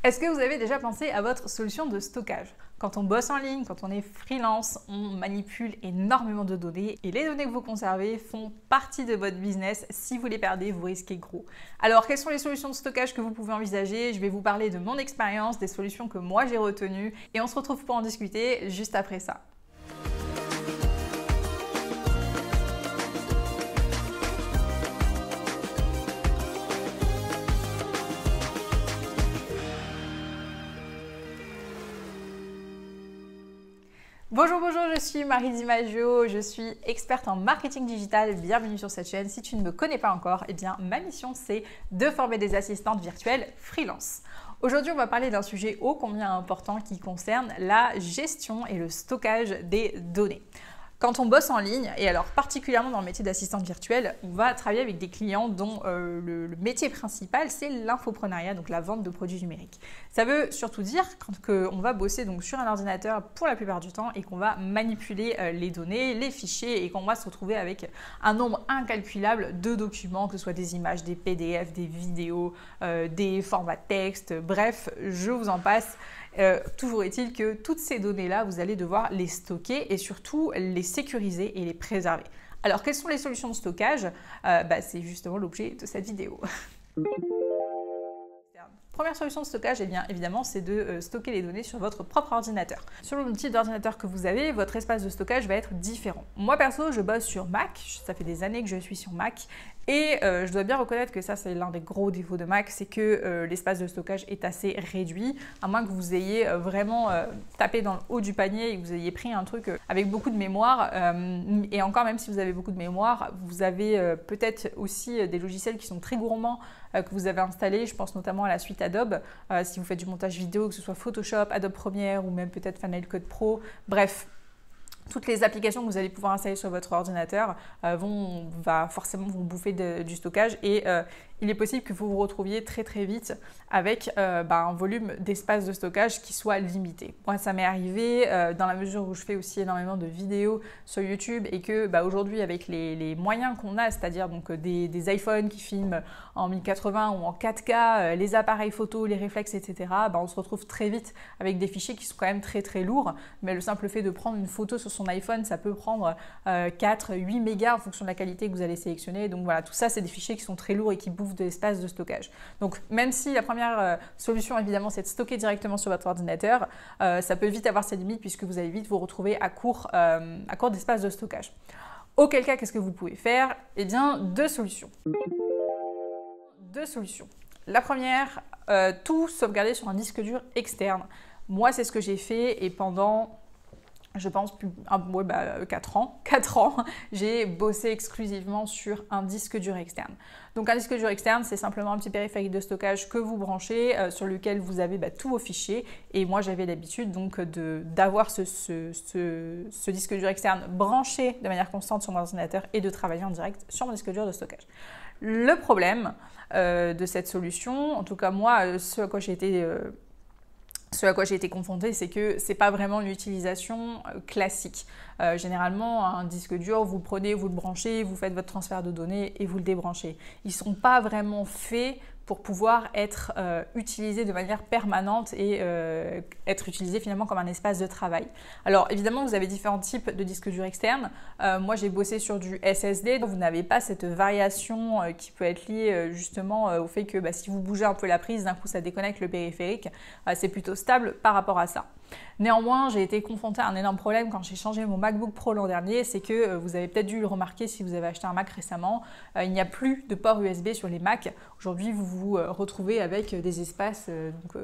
Est-ce que vous avez déjà pensé à votre solution de stockage? Quand on bosse en ligne, quand on est freelance, on manipule énormément de données et les données que vous conservez font partie de votre business. Si vous les perdez, vous risquez gros. Alors, quelles sont les solutions de stockage que vous pouvez envisager? Je vais vous parler de mon expérience, des solutions que moi j'ai retenues et on se retrouve pour en discuter juste après ça. Bonjour, je suis Marie Di Maggio, je suis experte en marketing digital, bienvenue sur cette chaîne. Si tu ne me connais pas encore, eh bien ma mission c'est de former des assistantes virtuelles freelance. Aujourd'hui, on va parler d'un sujet ô combien important qui concerne la gestion et le stockage des données. Quand on bosse en ligne, et alors particulièrement dans le métier d'assistante virtuelle, on va travailler avec des clients dont le métier principal c'est l'infoprenariat, donc la vente de produits numériques. Ça veut surtout dire qu'on va bosser donc sur un ordinateur pour la plupart du temps et qu'on va manipuler les données, les fichiers et qu'on va se retrouver avec un nombre incalculable de documents, que ce soit des images, des PDF, des vidéos, des formats texte, bref, je vous en passe. Toujours est-il que toutes ces données-là, vous allez devoir les stocker et surtout les sécuriser et les préserver. Alors, quelles sont les solutions de stockage? C'est justement l'objet de cette vidéo. Première solution de stockage, eh bien, évidemment, c'est de stocker les données sur votre propre ordinateur. Selon le type d'ordinateur que vous avez, votre espace de stockage va être différent. Moi, perso, je bosse sur Mac. Ça fait des années que je suis sur Mac. Et je dois bien reconnaître que ça, c'est l'un des gros défauts de Mac, c'est que l'espace de stockage est assez réduit, à moins que vous ayez vraiment tapé dans le haut du panier et que vous ayez pris un truc avec beaucoup de mémoire. Et encore, même si vous avez beaucoup de mémoire, vous avez peut-être aussi des logiciels qui sont très gourmands que vous avez installés. Je pense notamment à la suite Adobe, si vous faites du montage vidéo, que ce soit Photoshop, Adobe Premiere ou même peut-être Final Cut Pro, bref. Toutes les applications que vous allez pouvoir installer sur votre ordinateur vont forcément vous bouffer du stockage et il est possible que vous vous retrouviez très vite avec un volume d'espace de stockage qui soit limité. Moi, ça m'est arrivé dans la mesure où je fais aussi énormément de vidéos sur YouTube et que aujourd'hui, avec les moyens qu'on a, c'est-à-dire donc des iPhones qui filment en 1080 ou en 4K, les appareils photo, les réflexes, etc., on se retrouve très vite avec des fichiers qui sont quand même très lourds. Mais le simple fait de prendre une photo sur son iPhone, ça peut prendre 4-8 mégas en fonction de la qualité que vous allez sélectionner. Donc voilà, tout ça, c'est des fichiers qui sont très lourds et qui bouffent de l'espace de stockage. Donc même si la première solution, évidemment, c'est de stocker directement sur votre ordinateur, ça peut vite avoir ses limites puisque vous allez vite vous retrouver à court d'espace de stockage. Auquel cas, qu'est-ce que vous pouvez faire? Eh bien, deux solutions. La première, tout sauvegarder sur un disque dur externe. Moi, c'est ce que j'ai fait et pendant... je pense 4 ans, j'ai bossé exclusivement sur un disque dur externe. Donc un disque dur externe, c'est simplement un petit périphérique de stockage que vous branchez, sur lequel vous avez tous vos fichiers. Et moi, j'avais l'habitude donc d'avoir ce disque dur externe branché de manière constante sur mon ordinateur et de travailler en direct sur mon disque dur de stockage. Le problème de cette solution, en tout cas moi, ce à quoi j'ai été confrontée, c'est que ce n'est pas vraiment une utilisation classique. Généralement, un disque dur, vous le prenez, vous le branchez, vous faites votre transfert de données et vous le débranchez. Ils ne sont pas vraiment faits pour pouvoir être utilisés de manière permanente et être utilisés finalement comme un espace de travail. Alors évidemment, vous avez différents types de disques durs externes. Moi, j'ai bossé sur du SSD, donc vous n'avez pas cette variation qui peut être liée justement au fait que si vous bougez un peu la prise, d'un coup ça déconnecte le périphérique. C'est plutôt stable par rapport à ça. Néanmoins, j'ai été confrontée à un énorme problème quand j'ai changé mon MacBook Pro l'an dernier, c'est que vous avez peut-être dû le remarquer si vous avez acheté un Mac récemment, il n'y a plus de port USB sur les Mac. Aujourd'hui, vous vous retrouvez avec des espaces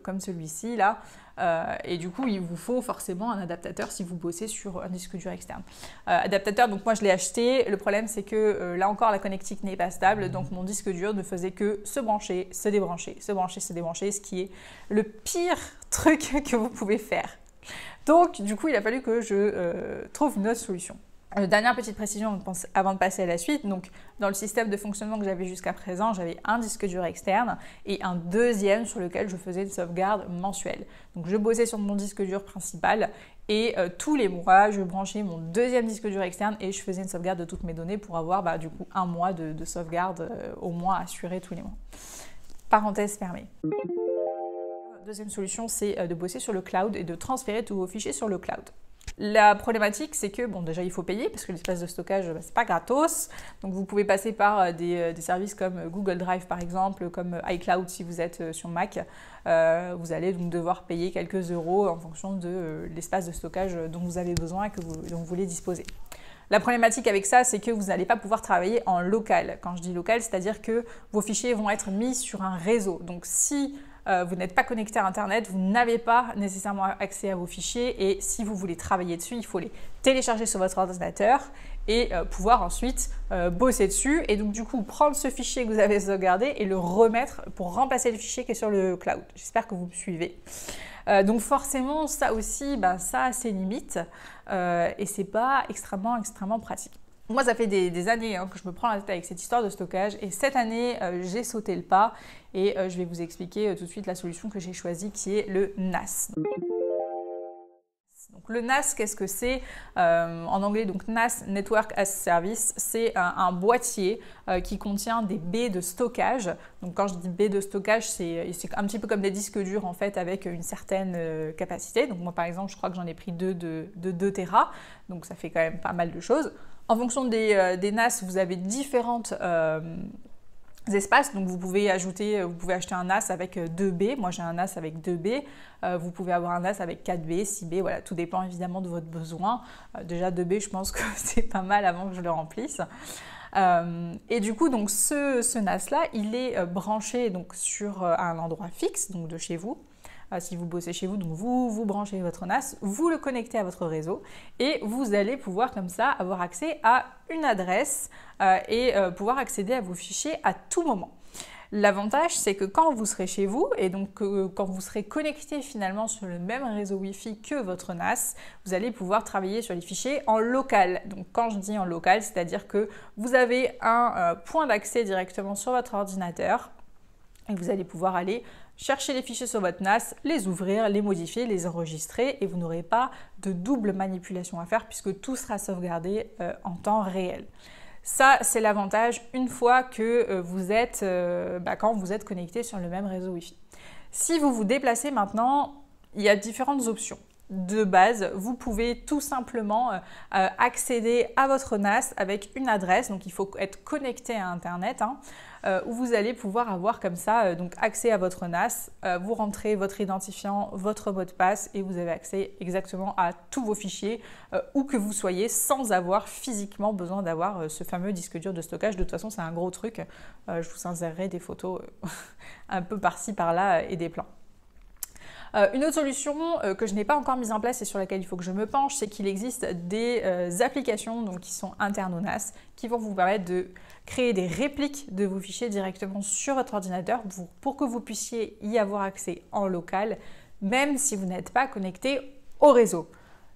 comme celui-ci là, et du coup, il vous faut forcément un adaptateur si vous bossez sur un disque dur externe. Adaptateur, donc moi je l'ai acheté, le problème c'est que là encore la connectique n'est pas stable, donc mon disque dur ne faisait que se brancher, se débrancher, se brancher, se débrancher, ce qui est le pire truc que vous pouvez faire. Donc du coup il a fallu que je trouve une autre solution. Dernière petite précision avant de passer à la suite, donc dans le système de fonctionnement que j'avais jusqu'à présent, j'avais un disque dur externe et un deuxième sur lequel je faisais une sauvegarde mensuelle. Donc je bossais sur mon disque dur principal et tous les mois je branchais mon deuxième disque dur externe et je faisais une sauvegarde de toutes mes données pour avoir du coup un mois de sauvegarde au moins assuré tous les mois. Parenthèse fermée. deuxième solution, c'est de bosser sur le cloud et de transférer tous vos fichiers sur le cloud. La problématique, c'est que, bon, déjà, il faut payer parce que l'espace de stockage, c'est pas gratos. Donc, vous pouvez passer par des services comme Google Drive, par exemple, comme iCloud si vous êtes sur Mac. Vous allez donc devoir payer quelques euros en fonction de l'espace de stockage dont vous avez besoin et dont vous voulez disposer. La problématique avec ça, c'est que vous n'allez pas pouvoir travailler en local. Quand je dis local, c'est-à-dire que vos fichiers vont être mis sur un réseau. Donc, si vous n'êtes pas connecté à Internet, vous n'avez pas nécessairement accès à vos fichiers et si vous voulez travailler dessus, il faut les télécharger sur votre ordinateur et pouvoir ensuite bosser dessus et donc du coup prendre ce fichier que vous avez sauvegardé et le remettre pour remplacer le fichier qui est sur le cloud. J'espère que vous me suivez. Donc forcément, ça aussi, ça a ses limites et c'est pas extrêmement pratique. Moi, ça fait des années que je me prends la tête avec cette histoire de stockage et cette année, j'ai sauté le pas et je vais vous expliquer tout de suite la solution que j'ai choisie qui est le NAS. Donc, le NAS, qu'est-ce que c'est? En anglais, donc NAS, Network as Service, c'est un boîtier qui contient des baies de stockage. Donc quand je dis baies de stockage, c'est un petit peu comme des disques durs en fait avec une certaine capacité. Donc moi par exemple, je crois que j'en ai pris deux de 2 Tera, donc ça fait quand même pas mal de choses. En fonction des NAS, vous avez différentes espaces, donc vous pouvez acheter un NAS avec 2 baies. Moi j'ai un NAS avec 2 baies, vous pouvez avoir un NAS avec 4 baies, 6 baies, voilà, tout dépend évidemment de votre besoin. Déjà 2 baies, je pense que c'est pas mal avant que je le remplisse. Et du coup, donc ce NAS-là, il est branché donc, sur un endroit fixe, donc de chez vous. Si vous bossez chez vous, donc vous branchez votre NAS, vous le connectez à votre réseau et vous allez pouvoir comme ça avoir accès à une adresse et pouvoir accéder à vos fichiers à tout moment. L'avantage, c'est que quand vous serez chez vous et donc quand vous serez connecté finalement sur le même réseau Wi-Fi que votre NAS, vous allez pouvoir travailler sur les fichiers en local. Donc quand je dis en local, c'est-à-dire que vous avez un point d'accès directement sur votre ordinateur et vous allez pouvoir aller chercher les fichiers sur votre NAS, les ouvrir, les modifier, les enregistrer et vous n'aurez pas de double manipulation à faire puisque tout sera sauvegardé en temps réel. Ça, c'est l'avantage une fois que vous êtes, quand vous êtes connecté sur le même réseau Wi-Fi. Si vous vous déplacez maintenant, il y a différentes options. De base, vous pouvez tout simplement accéder à votre NAS avec une adresse, donc il faut être connecté à Internet, où vous allez pouvoir avoir comme ça donc accès à votre NAS, vous rentrez votre identifiant, votre mot de passe et vous avez accès exactement à tous vos fichiers où que vous soyez sans avoir physiquement besoin d'avoir ce fameux disque dur de stockage. De toute façon, c'est un gros truc, je vous insérerai des photos un peu par-ci par-là et des plans. Une autre solution que je n'ai pas encore mise en place et sur laquelle il faut que je me penche, c'est qu'il existe des applications donc, qui sont internes au NAS qui vont vous permettre de créer des répliques de vos fichiers directement sur votre ordinateur pour que vous puissiez y avoir accès en local, même si vous n'êtes pas connecté au réseau.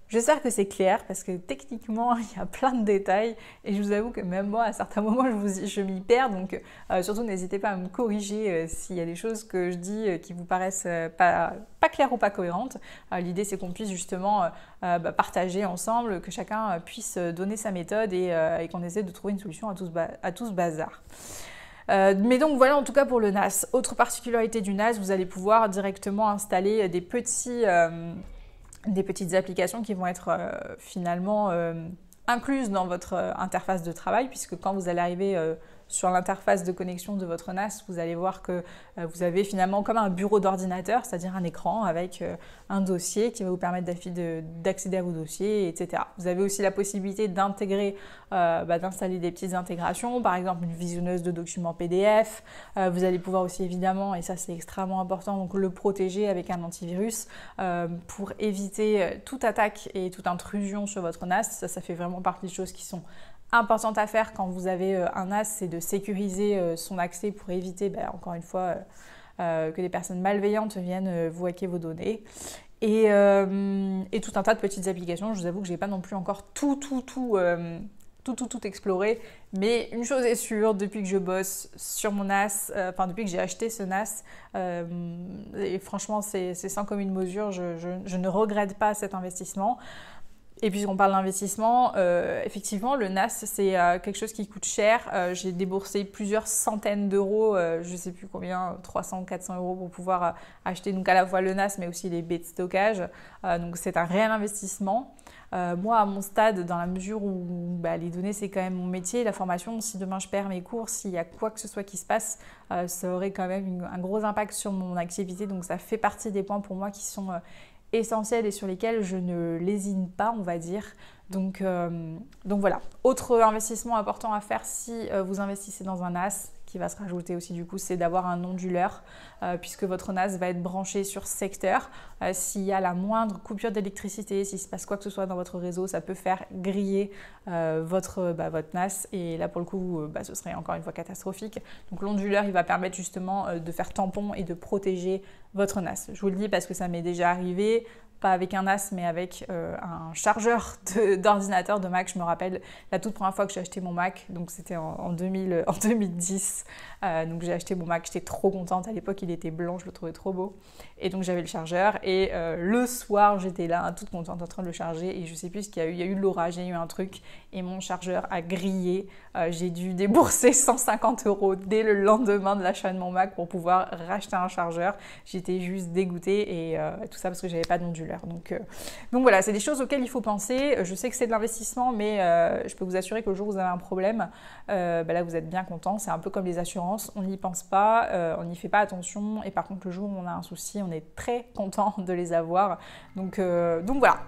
J'espère que c'est clair parce que techniquement, il y a plein de détails et je vous avoue que même moi, à certains moments, je m'y perds. Donc, surtout, n'hésitez pas à me corriger s'il y a des choses que je dis qui vous paraissent pas claires ou pas cohérentes. L'idée, c'est qu'on puisse justement partager ensemble, que chacun puisse donner sa méthode et qu'on essaie de trouver une solution à tout ce bazar. Mais donc voilà en tout cas pour le NAS. Autre particularité du NAS, vous allez pouvoir directement installer des petites applications qui vont être finalement incluses dans votre interface de travail puisque quand vous allez arriver sur l'interface de connexion de votre NAS, vous allez voir que vous avez finalement comme un bureau d'ordinateur, c'est-à-dire un écran avec un dossier qui va vous permettre d'accéder à vos dossiers, etc. Vous avez aussi la possibilité d'intégrer, d'installer des petites intégrations, par exemple une visionneuse de documents PDF. Vous allez pouvoir aussi évidemment, et ça c'est extrêmement important, donc le protéger avec un antivirus pour éviter toute attaque et toute intrusion sur votre NAS. Ça fait vraiment partie des choses qui sont importante à faire quand vous avez un NAS, c'est de sécuriser son accès pour éviter, encore une fois, que des personnes malveillantes viennent vous hacker vos données. Et tout un tas de petites applications. Je vous avoue que je n'ai pas non plus encore tout exploré. Mais une chose est sûre, depuis que je bosse sur mon NAS, depuis que j'ai acheté ce NAS, et franchement, c'est sans commune mesure, je ne regrette pas cet investissement. Et puis on parle d'investissement, effectivement le NAS c'est quelque chose qui coûte cher. J'ai déboursé plusieurs centaines d'euros, je ne sais plus combien, 300 ou 400 euros pour pouvoir acheter donc à la fois le NAS mais aussi les baies de stockage. Donc c'est un réel investissement. Moi à mon stade, dans la mesure où les données c'est quand même mon métier, la formation, si demain je perds mes cours, s'il y a quoi que ce soit qui se passe, ça aurait quand même un gros impact sur mon activité. Donc ça fait partie des points pour moi qui sont essentiels et sur lesquels je ne lésine pas, on va dire. Donc voilà. Autre investissement important à faire si vous investissez dans un NAS, qui va se rajouter aussi du coup, c'est d'avoir un onduleur, puisque votre NAS va être branché sur secteur. S'il y a la moindre coupure d'électricité, s'il se passe quoi que ce soit dans votre réseau, ça peut faire griller votre NAS, et là pour le coup, ce serait encore une fois catastrophique. Donc l'onduleur, il va permettre justement de faire tampon et de protéger votre NAS. Je vous le dis parce que ça m'est déjà arrivé. Pas avec un NAS, mais avec un chargeur d'ordinateur de Mac. Je me rappelle la toute première fois que j'ai acheté mon Mac, donc c'était en 2010. Donc j'ai acheté mon Mac, j'étais trop contente. À l'époque, il était blanc, je le trouvais trop beau. Et donc j'avais le chargeur. Et le soir, j'étais là, toute contente, en train de le charger. Et je sais plus ce qu'il y a eu. Il y a eu de l'orage, il y a eu un truc. Et mon chargeur a grillé. J'ai dû débourser 150 euros dès le lendemain de l'achat de mon Mac pour pouvoir racheter un chargeur. J'étais juste dégoûtée. Et tout ça parce que j'avais pas d'onduleur. Donc voilà, c'est des choses auxquelles il faut penser. Je sais que c'est de l'investissement, mais je peux vous assurer que le jour où vous avez un problème, là vous êtes bien content. C'est un peu comme les assurances, on n'y pense pas, on n'y fait pas attention, et par contre le jour où on a un souci, on est très content de les avoir. Donc voilà.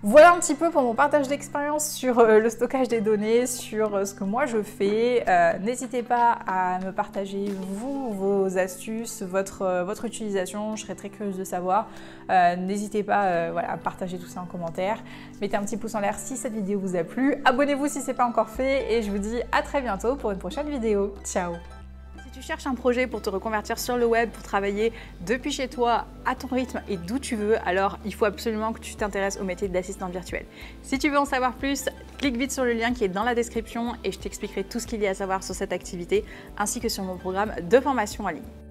Voilà un petit peu pour mon partage d'expérience sur le stockage des données, sur ce que moi je fais. N'hésitez pas à me partager vos astuces, votre utilisation, je serais très curieuse de savoir. N'hésitez pas à partager tout ça en commentaire. Mettez un petit pouce en l'air si cette vidéo vous a plu. Abonnez-vous si ce n'est pas encore fait et je vous dis à très bientôt pour une prochaine vidéo. Ciao! Si tu cherches un projet pour te reconvertir sur le web, pour travailler depuis chez toi, à ton rythme et d'où tu veux, alors il faut absolument que tu t'intéresses au métier d'assistant virtuel. Si tu veux en savoir plus, clique vite sur le lien qui est dans la description et je t'expliquerai tout ce qu'il y a à savoir sur cette activité, ainsi que sur mon programme de formation en ligne.